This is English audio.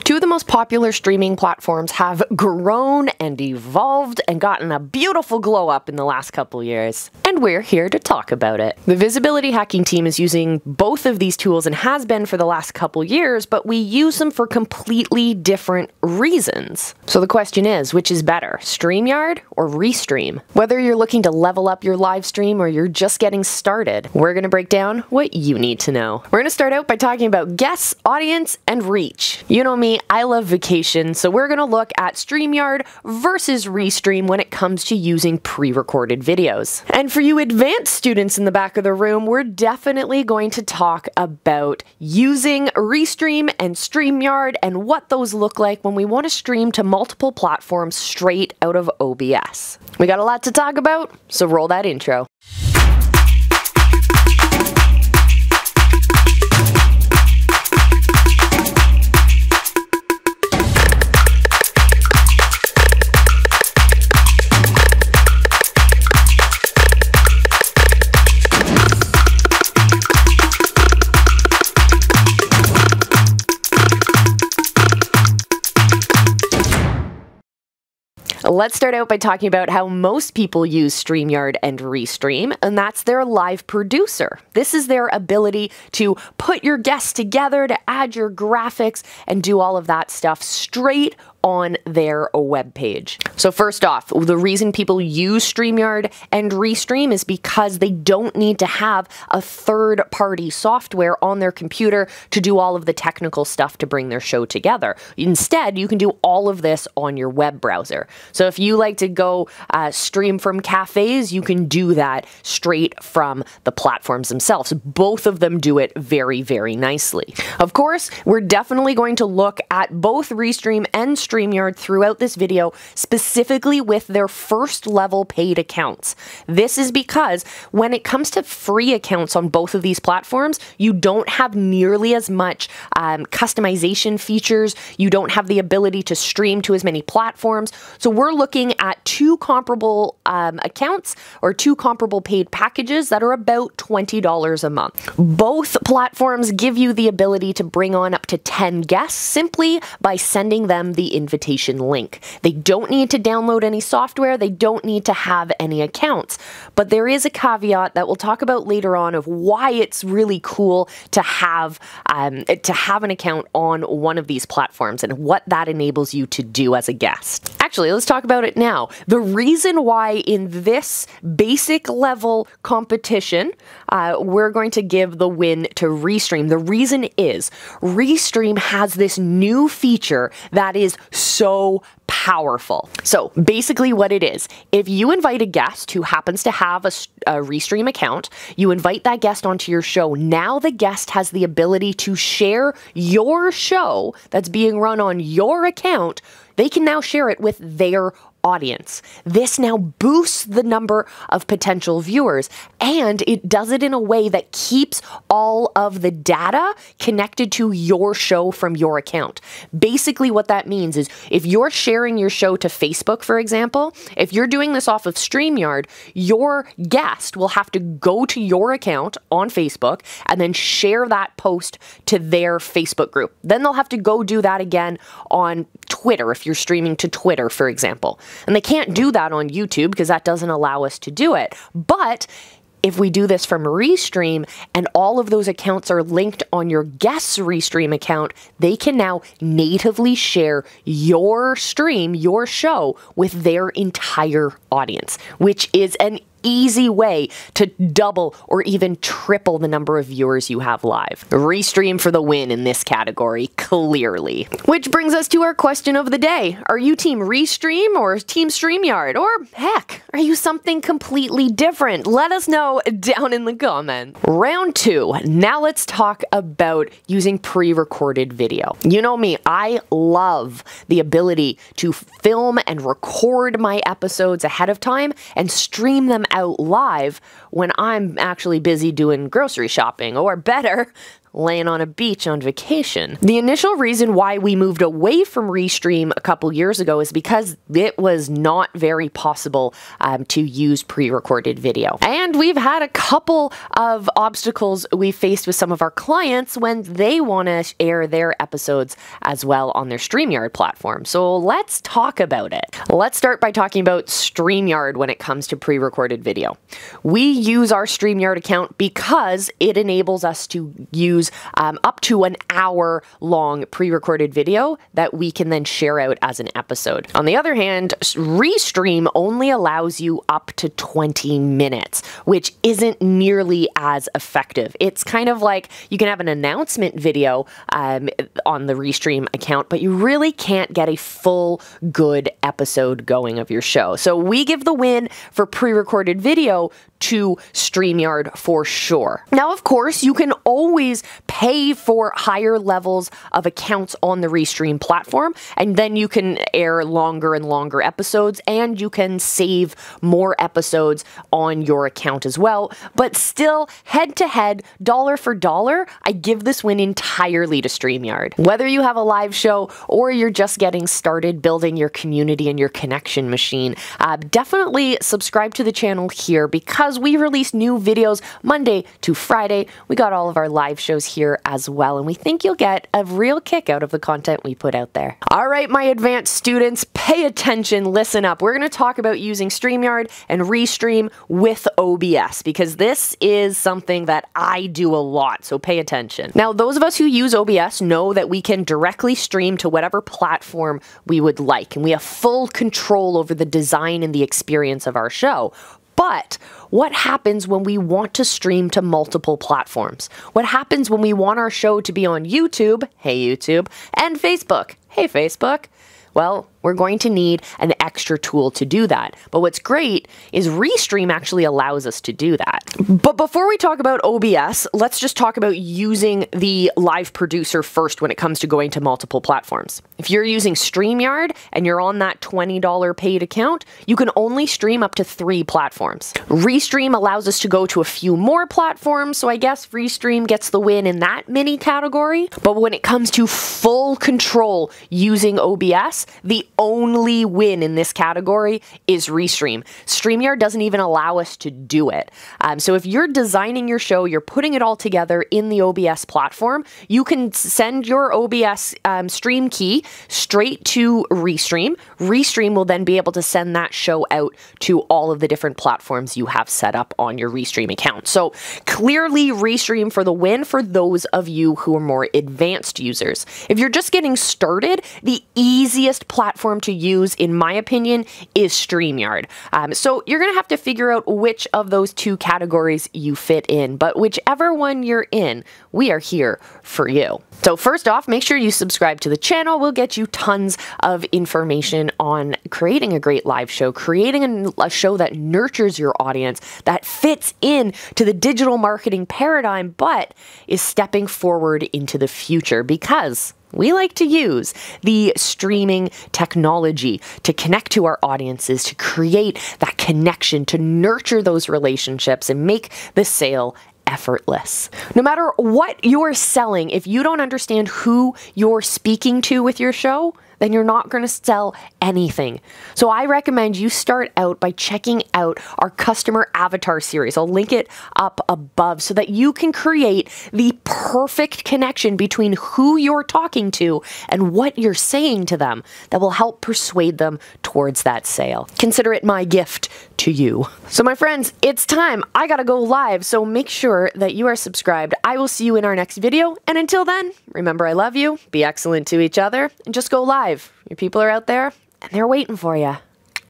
Two of the most popular streaming platforms have grown and evolved and gotten a beautiful glow up in the last couple years. And we're here to talk about it. The visibility hacking team is using both of these tools and has been for the last couple years, but we use them for completely different reasons. So the question is, which is better, StreamYard or Restream? Whether you're looking to level up your live stream or you're just getting started, we're going to break down what you need to know. We're going to start out by talking about guests, audience, and reach. You know me, I love vacation, so we're going to look at StreamYard versus Restream when it comes to using pre-recorded videos. And for you advanced students in the back of the room, we're definitely going to talk about using Restream and StreamYard and what those look like when we want to stream to multiple platforms straight out of OBS. We got a lot to talk about, so roll that intro. Let's start out by talking about how most people use StreamYard and Restream, and that's their live producer. This is their ability to put your guests together, to add your graphics, and do all of that stuff straight on their web page. So first off, the reason people use StreamYard and Restream is because they don't need to have a third-party software on their computer to do all of the technical stuff to bring their show together. Instead, you can do all of this on your web browser. So if you like to go stream from cafes, you can do that straight from the platforms themselves. Both of them do it very, very nicely. Of course, we're definitely going to look at both Restream and StreamYard throughout this video, specifically with their first level paid accounts. This is because when it comes to free accounts on both of these platforms, you don't have nearly as much customization features. You don't have the ability to stream to as many platforms. So we're looking at two comparable accounts or two comparable paid packages that are about $20 a month. Both platforms give you the ability to bring on up to 10 guests simply by sending them the invitation link. They don't need to download any software. They don't need to have any accounts. But there is a caveat that we'll talk about later on of why it's really cool to have an account on one of these platforms and what that enables you to do as a guest. Actually, let's talk about it now. The reason why in this basic level competition, we're going to give the win to Restream. The reason is Restream has this new feature that is so powerful. So basically what it is, if you invite a guest who happens to have a Restream account, you invite that guest onto your show. Now the guest has the ability to share your show that's being run on your account. They can now share it with their audience. This now boosts the number of potential viewers, and it does it in a way that keeps all of the data connected to your show from your account. Basically what that means is if you're sharing your show to Facebook, for example, if you're doing this off of StreamYard, your guest will have to go to your account on Facebook and then share that post to their Facebook group. Then they'll have to go do that again on Twitter if you're streaming to Twitter, for example. And they can't do that on YouTube because that doesn't allow us to do it. But if we do this from Restream and all of those accounts are linked on your guest's Restream account, they can now natively share your stream, your show, with their entire audience, which is an easy way to double or even triple the number of viewers you have live. Restream for the win in this category, clearly. Which brings us to our question of the day. Are you team Restream or team StreamYard? Or heck, are you something completely different? Let us know down in the comments. Round 2. Now let's talk about using pre-recorded video. You know me, I love the ability to film and record my episodes ahead of time and stream them out live when I'm actually busy doing grocery shopping, or better, laying on a beach on vacation. The initial reason why we moved away from Restream a couple years ago is because it was not very possible to use pre-recorded video. And we've had a couple of obstacles we faced with some of our clients when they want to air their episodes as well on their StreamYard platform. So let's talk about it. Let's start by talking about StreamYard when it comes to pre-recorded video. We use our StreamYard account because it enables us to use up to an hour-long pre-recorded video that we can then share out as an episode. On the other hand, Restream only allows you up to 20 minutes, which isn't nearly as effective. It's kind of like you can have an announcement video on the Restream account, but you really can't get a full good episode going of your show. So we give the win for pre-recorded video to StreamYard for sure. Now, of course, you can always pay for higher levels of accounts on the Restream platform, and then you can air longer and longer episodes, and you can save more episodes on your account as well. But still, head to head, dollar for dollar, I give this win entirely to StreamYard. Whether you have a live show or you're just getting started building your community and your connection machine, definitely subscribe to the channel here because we release new videos Monday to Friday. We got all of our live shows here as well, and we think you'll get a real kick out of the content we put out there. All right, my advanced students, pay attention, listen up. We're going to talk about using StreamYard and Restream with OBS because this is something that I do a lot, so pay attention. Now, those of us who use OBS know that we can directly stream to whatever platform we would like, and we have full control over the design and the experience of our show. But what happens when we want to stream to multiple platforms? What happens when we want our show to be on YouTube, hey YouTube, and Facebook, hey Facebook? Well, we're going to need an extra tool to do that. But what's great is Restream actually allows us to do that. But before we talk about OBS, let's just talk about using the live producer first when it comes to going to multiple platforms. If you're using StreamYard and you're on that $20 paid account, you can only stream up to 3 platforms. Restream allows us to go to a few more platforms, so I guess Restream gets the win in that mini category. But when it comes to full control using OBS, the only win in this category is Restream. StreamYard doesn't even allow us to do it. So if you're designing your show, you're putting it all together in the OBS platform, you can send your OBS stream key straight to Restream. Restream will then be able to send that show out to all of the different platforms you have set up on your Restream account. So clearly Restream for the win for those of you who are more advanced users. If you're just getting started, the easiest platform to use, in my opinion, is StreamYard. So you're going to have to figure out which of those 2 categories you fit in, but whichever one you're in, we are here for you. So first off, make sure you subscribe to the channel. We'll get you tons of information on creating a great live show, creating a show that nurtures your audience, that fits in to the digital marketing paradigm, but is stepping forward into the future because we like to use the streaming technology to connect to our audiences, to create that connection, to nurture those relationships and make the sale effortless. No matter what you're selling, if you don't understand who you're speaking to with your show, then you're not going to sell anything. So I recommend you start out by checking out our customer avatar series. I'll link it up above so that you can create the perfect connection between who you're talking to and what you're saying to them that will help persuade them towards that sale. Consider it my gift to you. So my friends, it's time. I gotta go live, so make sure that you are subscribed. I will see you in our next video, and until then, remember I love you, be excellent to each other, and just go live. Your people are out there, and they're waiting for you.